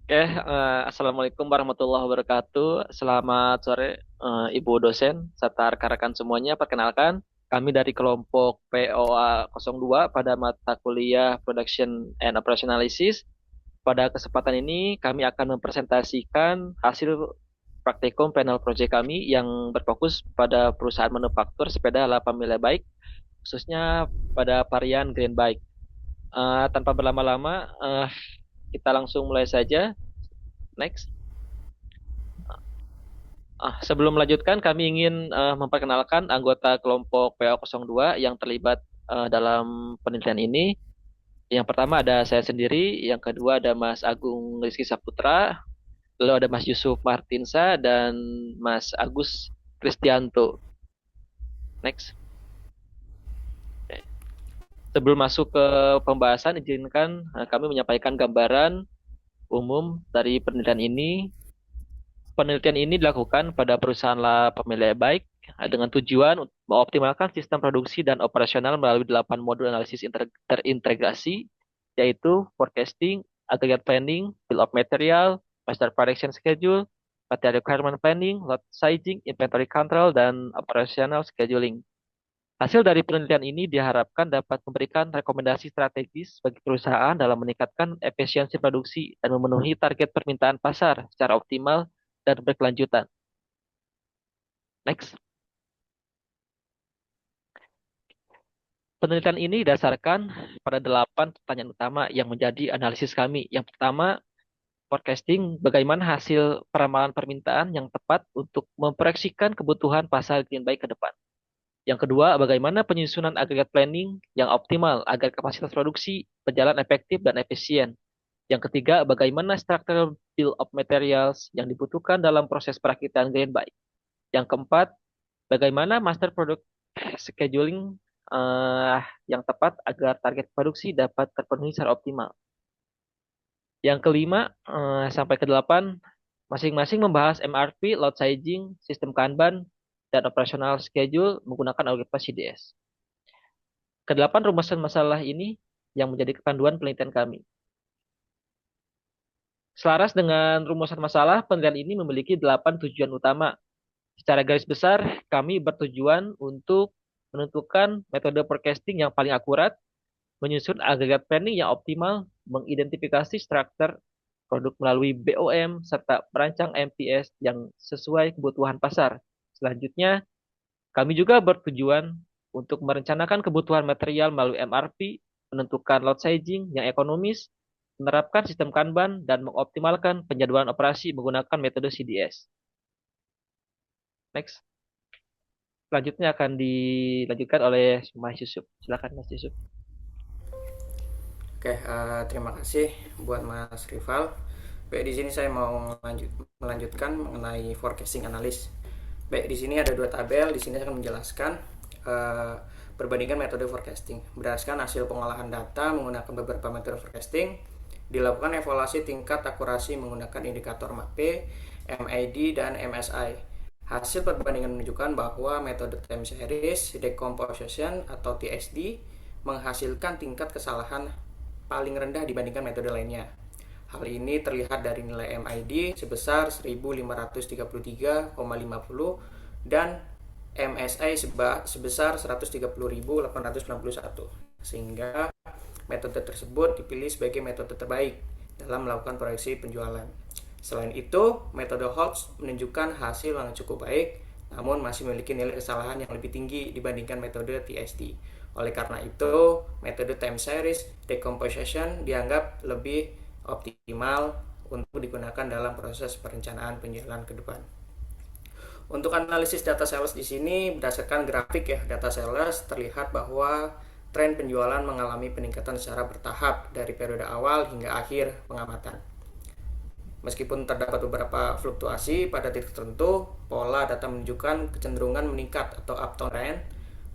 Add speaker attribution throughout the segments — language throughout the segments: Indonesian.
Speaker 1: Assalamualaikum warahmatullahi wabarakatuh. Selamat sore, Ibu dosen, serta rekan-rekan semuanya. Perkenalkan, kami dari kelompok POA 02 pada mata kuliah Production and Operation Analysis. Pada kesempatan ini, kami akan mempresentasikan hasil praktikum panel project kami yang berfokus pada perusahaan manufaktur sepeda 8 mili bike, khususnya pada varian Green Bike. Tanpa berlama-lama, kita langsung mulai saja. Next. Sebelum melanjutkan, kami ingin memperkenalkan anggota kelompok PO02 yang terlibat dalam penelitian ini. Yang pertama ada saya sendiri, yang kedua ada Mas Agung Rizky Saputra, lalu ada Mas Yusuf Martinsa, dan Mas Agus Kristianto. Next. Sebelum masuk ke pembahasan, izinkan kami menyampaikan gambaran umum dari penelitian ini. Penelitian ini dilakukan pada perusahaan pemilik baik dengan tujuan untuk mengoptimalkan sistem produksi dan operasional melalui 8 modul analisis terintegrasi, yaitu forecasting, aggregate planning, bill of material, master production schedule, material requirement planning, lot sizing, inventory control, dan operational scheduling. Hasil dari penelitian ini diharapkan dapat memberikan rekomendasi strategis bagi perusahaan dalam meningkatkan efisiensi produksi dan memenuhi target permintaan pasar secara optimal dan berkelanjutan. Next. Penelitian ini didasarkan pada 8 pertanyaan utama yang menjadi analisis kami. Yang pertama, forecasting, bagaimana hasil peramalan permintaan yang tepat untuk memproyeksikan kebutuhan pasar green bike ke depan. Yang kedua, bagaimana penyusunan aggregate planning yang optimal agar kapasitas produksi berjalan efektif dan efisien. Yang ketiga, bagaimana structural bill of materials yang dibutuhkan dalam proses perakitan green bike. Yang keempat, bagaimana master product scheduling eh, yang tepat agar target produksi dapat terpenuhi secara optimal. Yang kelima sampai ke delapan, masing-masing membahas MRP, load sizing, sistem Kanban, dan operational schedule menggunakan algoritma CDS. Kedelapan rumusan masalah ini yang menjadi kepanduan penelitian kami. Selaras dengan rumusan masalah, penelitian ini memiliki 8 tujuan utama. Secara garis besar, kami bertujuan untuk menentukan metode forecasting yang paling akurat, menyusun agregat planning yang optimal, mengidentifikasi struktur produk melalui BOM, serta merancang MTS yang sesuai kebutuhan pasar. Selanjutnya, kami juga bertujuan untuk merencanakan kebutuhan material melalui MRP, menentukan load sizing yang ekonomis, menerapkan sistem Kanban, dan mengoptimalkan penjadwalan operasi menggunakan metode CDS. Next. Selanjutnya akan dilanjutkan oleh Mas Yusuf. Silakan Mas Yusuf.
Speaker 2: Oke, terima kasih buat Mas Rival. Baik, di sini saya mau melanjutkan mengenai forecasting analis. Baik, di sini ada dua tabel. Di sini saya akan menjelaskan uh, perbandingan metode forecasting. Berdasarkan hasil pengolahan data menggunakan beberapa metode forecasting, dilakukan evaluasi tingkat akurasi menggunakan indikator MAPE, MID, dan MSI. Hasil perbandingan menunjukkan bahwa metode time series decomposition atau TSD menghasilkan tingkat kesalahan paling rendah dibandingkan metode lainnya. Hal ini terlihat dari nilai MID sebesar 1533,50 dan MSI sebesar 130.891, sehingga metode tersebut dipilih sebagai metode terbaik dalam melakukan proyeksi penjualan. Selain itu, metode Hodge menunjukkan hasil yang cukup baik, namun masih memiliki nilai kesalahan yang lebih tinggi dibandingkan metode TSD. Oleh karena itu, metode time series decomposition dianggap lebih optimal untuk digunakan dalam proses perencanaan penjualan ke depan. Untuk analisis data sales di sini berdasarkan grafik ya, data sales terlihat bahwa tren penjualan mengalami peningkatan secara bertahap dari periode awal hingga akhir pengamatan. Meskipun terdapat beberapa fluktuasi pada titik tertentu, pola data menunjukkan kecenderungan meningkat atau uptrend trend.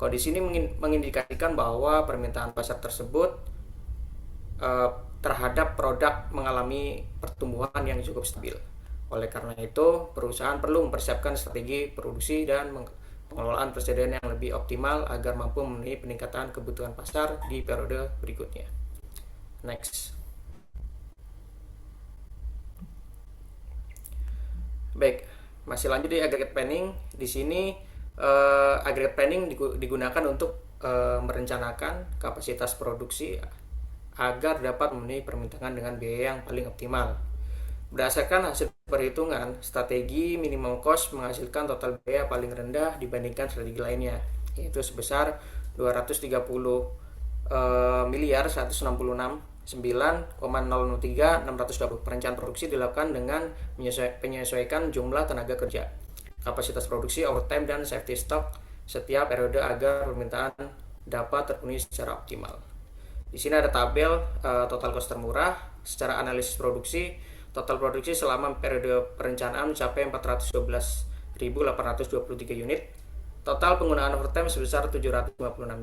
Speaker 2: Kondisi ini mengindikasikan bahwa permintaan pasar tersebut terhadap produk mengalami pertumbuhan yang cukup stabil. Oleh karena itu, perusahaan perlu mempersiapkan strategi produksi dan pengelolaan persediaan yang lebih optimal agar mampu memenuhi peningkatan kebutuhan pasar di periode berikutnya. Next. Baik, masih lanjut di aggregate planning. Di sini aggregate planning digunakan untuk merencanakan kapasitas produksi agar dapat memenuhi permintaan dengan biaya yang paling optimal. Berdasarkan hasil perhitungan, strategi minimum cost menghasilkan total biaya paling rendah dibandingkan strategi lainnya, yaitu sebesar 230 miliar 166,9,003,620. Perencanaan produksi dilakukan dengan menyesuaikan jumlah tenaga kerja, kapasitas produksi, overtime, dan safety stock setiap periode agar permintaan dapat terpenuhi secara optimal. Di sini ada tabel total cost termurah secara analisis produksi. Total produksi selama periode perencanaan mencapai 412.823 unit. Total penggunaan overtime sebesar 756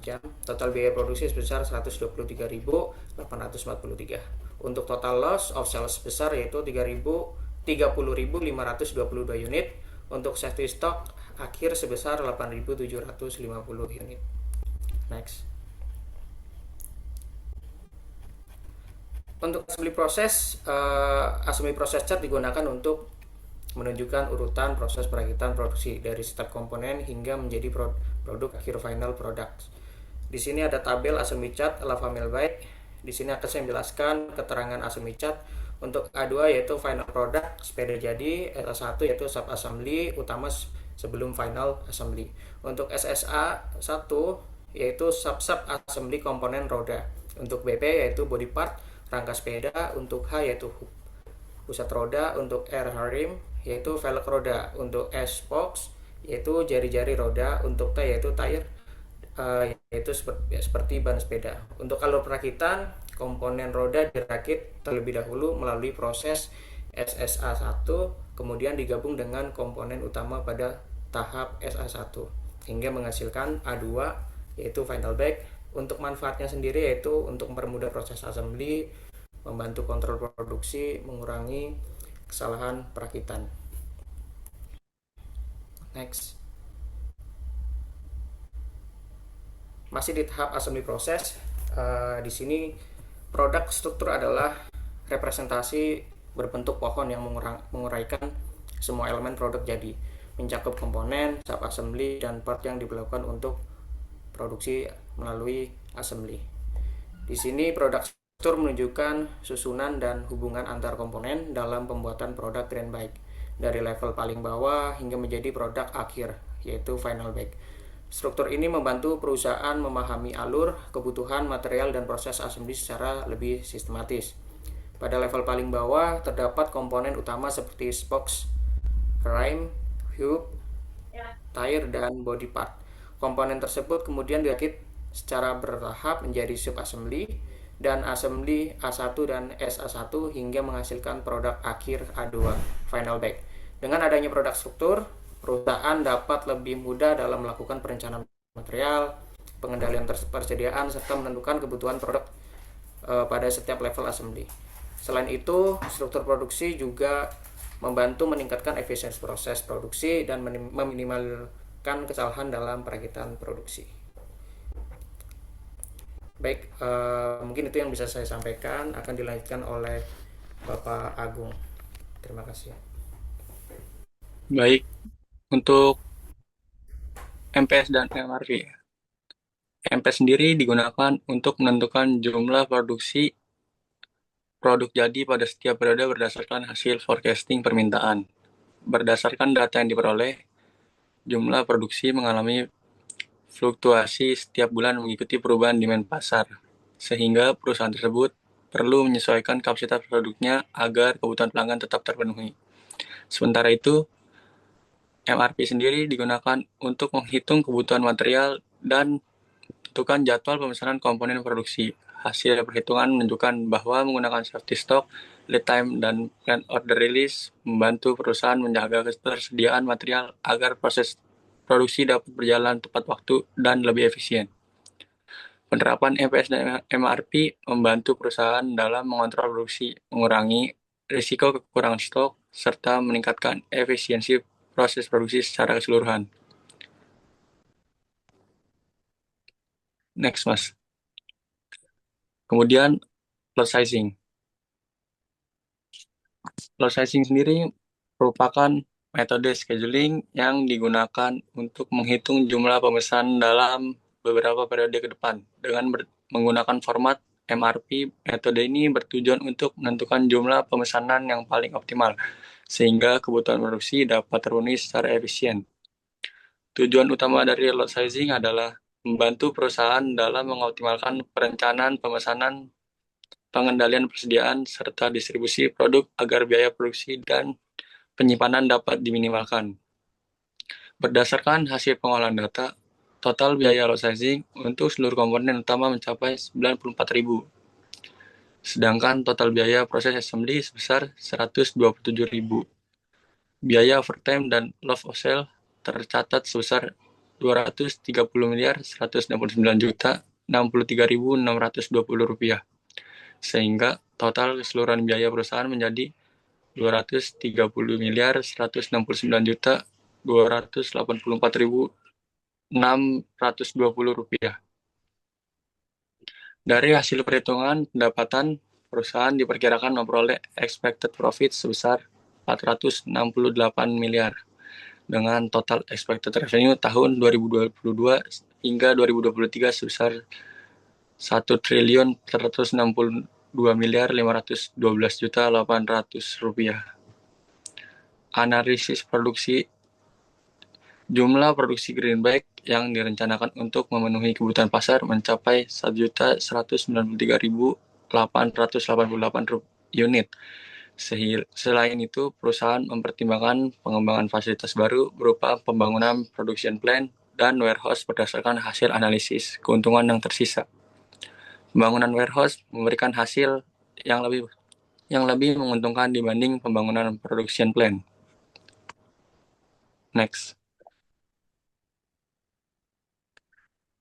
Speaker 2: jam. Total biaya produksi sebesar 123.843. Untuk total loss of sales sebesar yaitu 30.522 unit. Untuk safety stock akhir sebesar 8.750 unit. Next. Untuk assembly proses chart digunakan untuk menunjukkan urutan proses perakitan produksi dari start komponen hingga menjadi produk akhir final product. Di sini ada tabel assembly chart ala family byte. Di sini akan saya menjelaskan keterangan assembly chart. Untuk A2 yaitu final product sepeda jadi, A1 yaitu sub assembly utama sebelum final assembly. Untuk SSA 1 yaitu sub assembly komponen roda. Untuk BP yaitu body part rangka sepeda. Untuk H yaitu pusat roda. Untuk R rim yaitu velg roda. Untuk S spokes yaitu jari-jari roda. Untuk T yaitu tire yaitu seperti ban sepeda. Untuk alur perakitan, komponen roda dirakit terlebih dahulu melalui proses SSA1, kemudian digabung dengan komponen utama pada tahap SA1 hingga menghasilkan A2 yaitu final bag. Untuk manfaatnya sendiri yaitu untuk mempermudah proses assembly, membantu kontrol produksi, mengurangi kesalahan perakitan. Next. Masih di tahap assembly proses. Di sini produk struktur adalah representasi berbentuk pohon yang menguraikan semua elemen produk jadi, mencakup komponen, sub assembly, dan part yang diperlukan untuk produksi melalui assembly. Di sini produk struktur menunjukkan susunan dan hubungan antar komponen dalam pembuatan produk grand bike dari level paling bawah hingga menjadi produk akhir yaitu final bike. Struktur ini membantu perusahaan memahami alur, kebutuhan, material, dan proses assembly secara lebih sistematis. Pada level paling bawah terdapat komponen utama seperti spokes, rim, hub, tire, dan body part. Komponen tersebut kemudian dirakit secara bertahap menjadi sub assembly dan assembly A1 dan SA1 hingga menghasilkan produk akhir A2 final bag. Dengan adanya produk struktur, perusahaan dapat lebih mudah dalam melakukan perencanaan material, pengendalian persediaan, serta menentukan kebutuhan produk pada setiap level assembly. Selain itu, struktur produksi juga membantu meningkatkan efisiensi proses produksi dan meminimalkan kesalahan dalam perakitan produksi. Baik, mungkin itu yang bisa saya sampaikan. Akan dilanjutkan oleh Bapak Agung. Terima kasih.
Speaker 3: Baik, untuk MPS dan MRV. MPS sendiri digunakan untuk menentukan jumlah produksi produk jadi pada setiap periode berdasarkan hasil forecasting permintaan. Berdasarkan data yang diperoleh, jumlah produksi mengalami fluktuasi setiap bulan mengikuti perubahan demand pasar, sehingga perusahaan tersebut perlu menyesuaikan kapasitas produknya agar kebutuhan pelanggan tetap terpenuhi. Sementara itu, MRP sendiri digunakan untuk menghitung kebutuhan material dan menentukan jadwal pemesanan komponen produksi. Hasil perhitungan menunjukkan bahwa menggunakan safety stock, lead time, dan plan order release membantu perusahaan menjaga ketersediaan material agar proses produksi dapat berjalan tepat waktu dan lebih efisien. Penerapan MPS dan MRP membantu perusahaan dalam mengontrol produksi, mengurangi risiko kekurangan stok, serta meningkatkan efisiensi proses produksi secara keseluruhan. Next, Mas. Kemudian, lot sizing. Lot sizing sendiri merupakan Metode scheduling yang digunakan untuk menghitung jumlah pemesan dalam beberapa periode ke depan. Dengan menggunakan format MRP, metode ini bertujuan untuk menentukan jumlah pemesanan yang paling optimal, sehingga kebutuhan produksi dapat terpenuhi secara efisien. Tujuan utama dari lot sizing adalah membantu perusahaan dalam mengoptimalkan perencanaan pemesanan, pengendalian persediaan, serta distribusi produk agar biaya produksi dan penyimpanan dapat diminimalkan. Berdasarkan hasil pengolahan data, total biaya lot sizing untuk seluruh komponen utama mencapai 94.000. Sedangkan total biaya proses assembly sebesar 127.000. Biaya overtime dan loss of sale tercatat sebesar 230 miliar 169 juta 63.620 rupiah. Sehingga total keseluruhan biaya perusahaan menjadi 230 miliar 169 juta 284.620 rupiah. Dari hasil perhitungan pendapatan, perusahaan diperkirakan memperoleh expected profit sebesar 468 miliar dengan total expected revenue tahun 2022 hingga 2023 sebesar 1.462 miliar 512 juta 800 rupiah. Analisis produksi. Jumlah produksi Greenback yang direncanakan untuk memenuhi kebutuhan pasar mencapai 1.193.888 unit. Selain itu, perusahaan mempertimbangkan pengembangan fasilitas baru berupa pembangunan production plant dan warehouse berdasarkan hasil analisis keuntungan yang tersisa. Pembangunan warehouse memberikan hasil yang lebih menguntungkan dibanding pembangunan production plant. Next.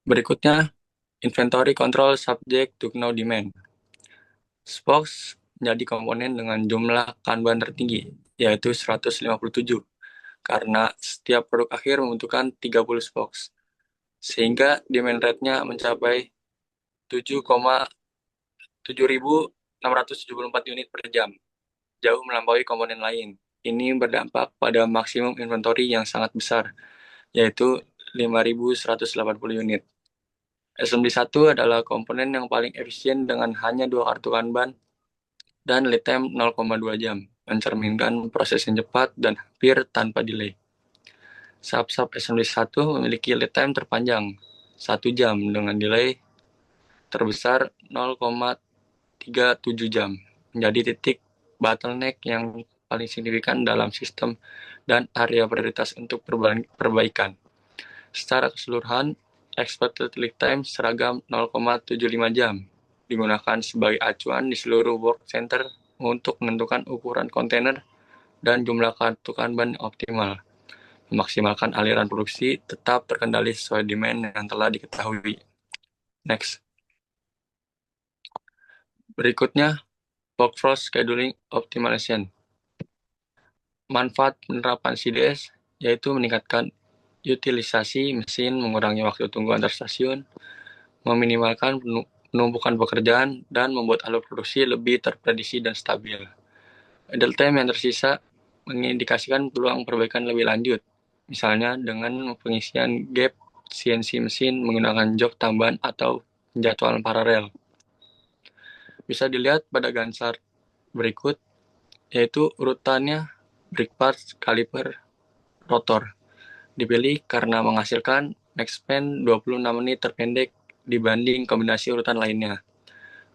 Speaker 3: Berikutnya, inventory control subject to no demand. Spokes menjadi komponen dengan jumlah Kanban tertinggi, yaitu 157, karena setiap produk akhir membutuhkan 30 spokes, sehingga demand rate-nya mencapai 7.674 unit per jam, jauh melampaui komponen lain. Ini berdampak pada maksimum inventory yang sangat besar, yaitu 5.180 unit. Assembly 1 adalah komponen yang paling efisien dengan hanya 2 kartu Kanban dan lead time 0,2 jam, mencerminkan proses yang cepat dan hampir tanpa delay. Sub-sub assembly 1 memiliki lead time terpanjang, 1 jam dengan delay terbesar 0,37 jam, menjadi titik bottleneck yang paling signifikan dalam sistem dan area prioritas untuk perbaikan. Secara keseluruhan, expected lead time seragam 0,75 jam, digunakan sebagai acuan di seluruh work center untuk menentukan ukuran kontainer dan jumlah kartu Kanban optimal, memaksimalkan aliran produksi tetap terkendali sesuai demand yang telah diketahui. Next. Berikutnya, workforce scheduling optimization. Manfaat penerapan CDS yaitu meningkatkan utilisasi mesin, mengurangi waktu tunggu antar stasiun, meminimalkan penumpukan pekerjaan, dan membuat alur produksi lebih terprediksi dan stabil. Idle time yang tersisa mengindikasikan peluang perbaikan lebih lanjut, misalnya dengan pengisian gap CNC mesin menggunakan job tambahan atau penjadwalan paralel. Bisa dilihat pada Gantt berikut, yaitu urutannya brake parts, kaliper, rotor. Dipilih karena menghasilkan max span 26 menit terpendek dibanding kombinasi urutan lainnya.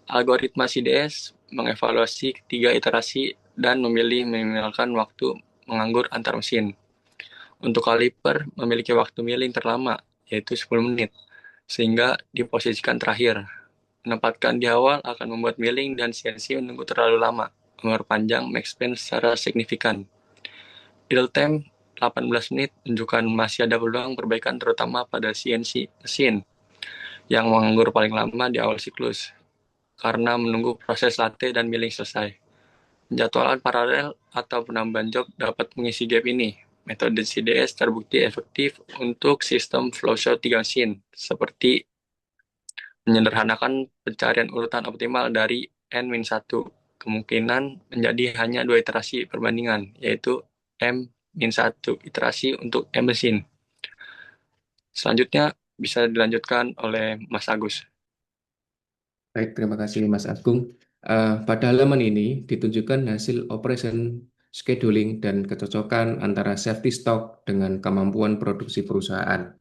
Speaker 3: Algoritma CDS mengevaluasi ketiga iterasi dan memilih meminimalkan waktu menganggur antar mesin. Untuk kaliper memiliki waktu milling terlama, yaitu 10 menit, sehingga diposisikan terakhir. Menempatkan di awal akan membuat milling dan CNC menunggu terlalu lama, memperpanjang max span secara signifikan. Idle time 18 menit menunjukkan masih ada peluang perbaikan terutama pada CNC mesin yang menganggur paling lama di awal siklus karena menunggu proses latih dan milling selesai. Penjadwalan paralel atau penambahan job dapat mengisi gap ini. Metode CDS terbukti efektif untuk sistem flow show 3 mesin, seperti menyederhanakan pencarian urutan optimal dari N-1, kemungkinan menjadi hanya 2 iterasi perbandingan, yaitu M N-1 iterasi untuk mesin. Selanjutnya bisa dilanjutkan oleh Mas Agus.
Speaker 4: Baik, terima kasih Mas Agung. Pada halaman ini ditunjukkan hasil operation scheduling dan kecocokan antara safety stock dengan kemampuan produksi perusahaan.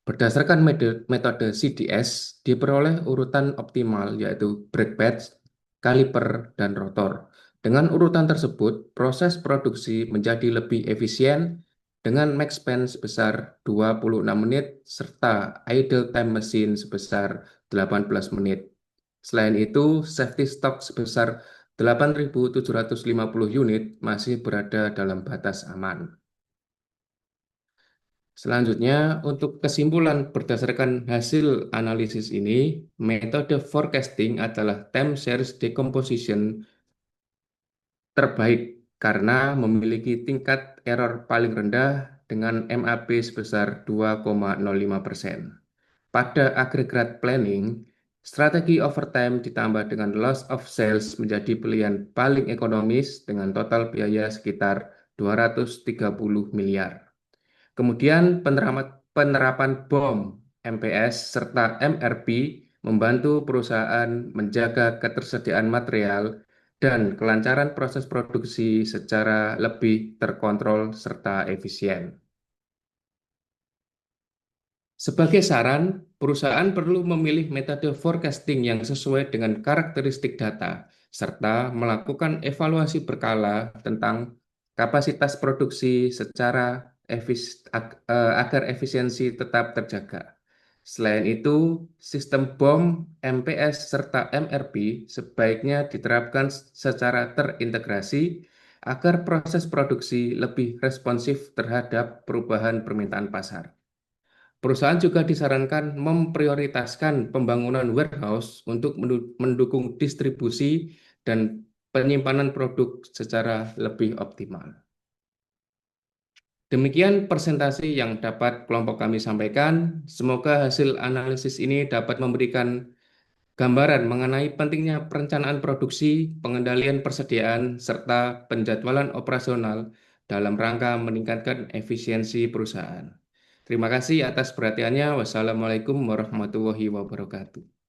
Speaker 4: Berdasarkan metode CDS, diperoleh urutan optimal yaitu brake pads, kaliper, dan rotor. Dengan urutan tersebut, proses produksi menjadi lebih efisien dengan max span sebesar 26 menit serta idle time mesin sebesar 18 menit. Selain itu, safety stock sebesar 8.750 unit masih berada dalam batas aman. Selanjutnya, untuk kesimpulan berdasarkan hasil analisis ini, metode forecasting adalah time series decomposition terbaik karena memiliki tingkat error paling rendah dengan MAP sebesar 2,05%. Pada agregat planning, strategi overtime ditambah dengan loss of sales menjadi pilihan paling ekonomis dengan total biaya sekitar 230 miliar. Kemudian penerapan BOM, MPS, serta MRP membantu perusahaan menjaga ketersediaan material dan kelancaran proses produksi secara lebih terkontrol serta efisien. Sebagai saran, perusahaan perlu memilih metode forecasting yang sesuai dengan karakteristik data, serta melakukan evaluasi berkala tentang kapasitas produksi secara agar efisiensi tetap terjaga. Selain itu, sistem BOM, MPS, serta MRP sebaiknya diterapkan secara terintegrasi agar proses produksi lebih responsif terhadap perubahan permintaan pasar. Perusahaan juga disarankan memprioritaskan pembangunan warehouse untuk mendukung distribusi dan penyimpanan produk secara lebih optimal. Demikian presentasi yang dapat kelompok kami sampaikan. Semoga hasil analisis ini dapat memberikan gambaran mengenai pentingnya perencanaan produksi, pengendalian persediaan, serta penjadwalan operasional dalam rangka meningkatkan efisiensi perusahaan. Terima kasih atas perhatiannya. Wassalamualaikum warahmatullahi wabarakatuh.